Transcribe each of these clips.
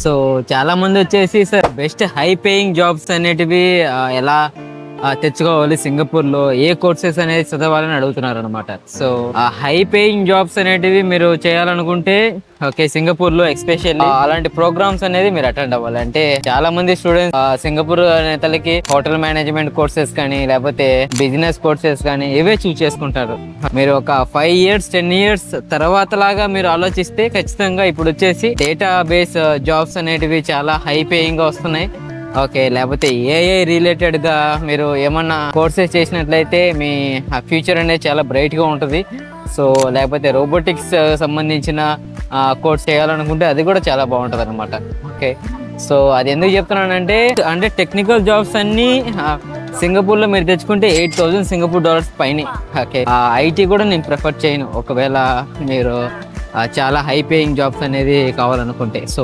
So చాలా మంది వచ్చేసి sir best high paying jobs అనేటివి ఎలా తెచ్చుకోవాలి, సింగపూర్ లో ఏ కోర్సెస్ అనేది చదవాలని అడుగుతున్నారు అనమాట. సో ఆ హై పేయింగ్ జాబ్స్ అనేటివి మీరు చేయాలనుకుంటే ఓకే, సింగపూర్ లో ఎక్స్పెషల్లీ అలాంటి ప్రోగ్రామ్స్ అనేది మీరు అటెండ్ అవ్వాలి. అంటే చాలా మంది స్టూడెంట్స్ సింగపూర్ నేతలకి హోటల్ మేనేజ్మెంట్ కోర్సెస్ కానీ లేకపోతే బిజినెస్ కోర్సెస్ కానీ ఇవే చూస్ చేసుకుంటారు. మీరు ఒక 5 years 10 years తర్వాత లాగా మీరు ఆలోచిస్తే ఖచ్చితంగా ఇప్పుడు వచ్చేసి డేటా బేస్ జాబ్స్ అనేటివి చాలా హై పేయింగ్ గా వస్తున్నాయి. ఓకే, లేకపోతే ఏఐ రిలేటెడ్ గా మీరు ఏమన్నా కోర్సెస్ చేసినట్లయితే మీ ఫ్యూచర్ అనేది చాలా బ్రైట్ గా ఉంటుంది. సో లేకపోతే రోబోటిక్స్ సంబంధించిన కోర్స్ చేయాలనుకుంటే అది కూడా చాలా బాగుంటుంది అనమాట. ఓకే, సో అది ఎందుకు చెప్తున్నానంటే అంటే టెక్నికల్ జాబ్స్ అన్ని సింగపూర్ లో మీరు తెచ్చుకుంటే 8,000 సింగపూర్ డాలర్స్ పైన. ఓకే, ఐటీ కూడా నేను ప్రిఫర్ చేయను ఒకవేళ మీరు చాలా హై పేయింగ్ జాబ్స్ అనేది కావాలనుకుంటే. So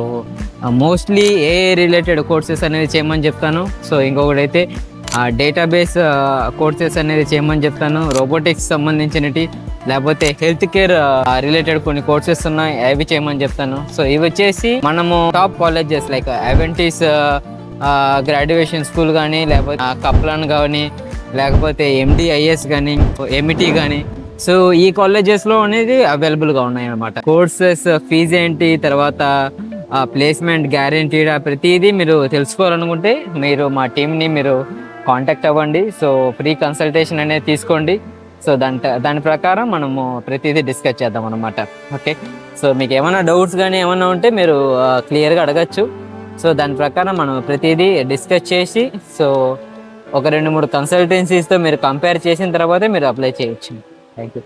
mostly AI related courses అనేది చేయమని చెప్తాను. సో ఇంకొకటి అయితే డేటాబేస్ కోర్సెస్ అనేది చేయమని చెప్తాను. రోబోటిక్స్ సంబంధించినవి లేకపోతే హెల్త్ కేర్ రిలేటెడ్ కొన్ని కోర్సెస్ ఉన్నాయి, అవి చేయమని చెప్తాను. సో ఇవి వచ్చేసి మనము టాప్ కాలేజెస్ లైక్ అవెంటీస్ గ్రాడ్యుయేషన్ స్కూల్ కానీ లేకపోతే కప్లాన్ కానీ లేకపోతే MDIS కానీ MIT కానీ, సో ఈ కాలేజెస్లో అనేది అవైలబుల్గా ఉన్నాయి అన్నమాట. కోర్సెస్ ఫీజు ఏంటి, తర్వాత ప్లేస్మెంట్ గ్యారెంటీడ్, ప్రతిదీ మీరు తెలుసుకోవాలనుకుంటే మీరు మా టీంని మీరు కాంటాక్ట్ అవ్వండి. సో ఫ్రీ కన్సల్టేషన్ అనేది తీసుకోండి. సో దాని ప్రకారం మనము ప్రతిదీ డిస్కస్ చేద్దాం అనమాట. ఓకే, సో మీకు ఏమైనా డౌట్స్ కానీ ఏమైనా ఉంటే మీరు క్లియర్గా అడగచ్చు. సో దాని ప్రకారం మనం ప్రతిదీ డిస్కస్ చేసి సో ఒక 2-3 కన్సల్టెన్సీస్తో మీరు కంపేర్ చేసిన తర్వాతే మీరు అప్లై చేయొచ్చు. Thank you.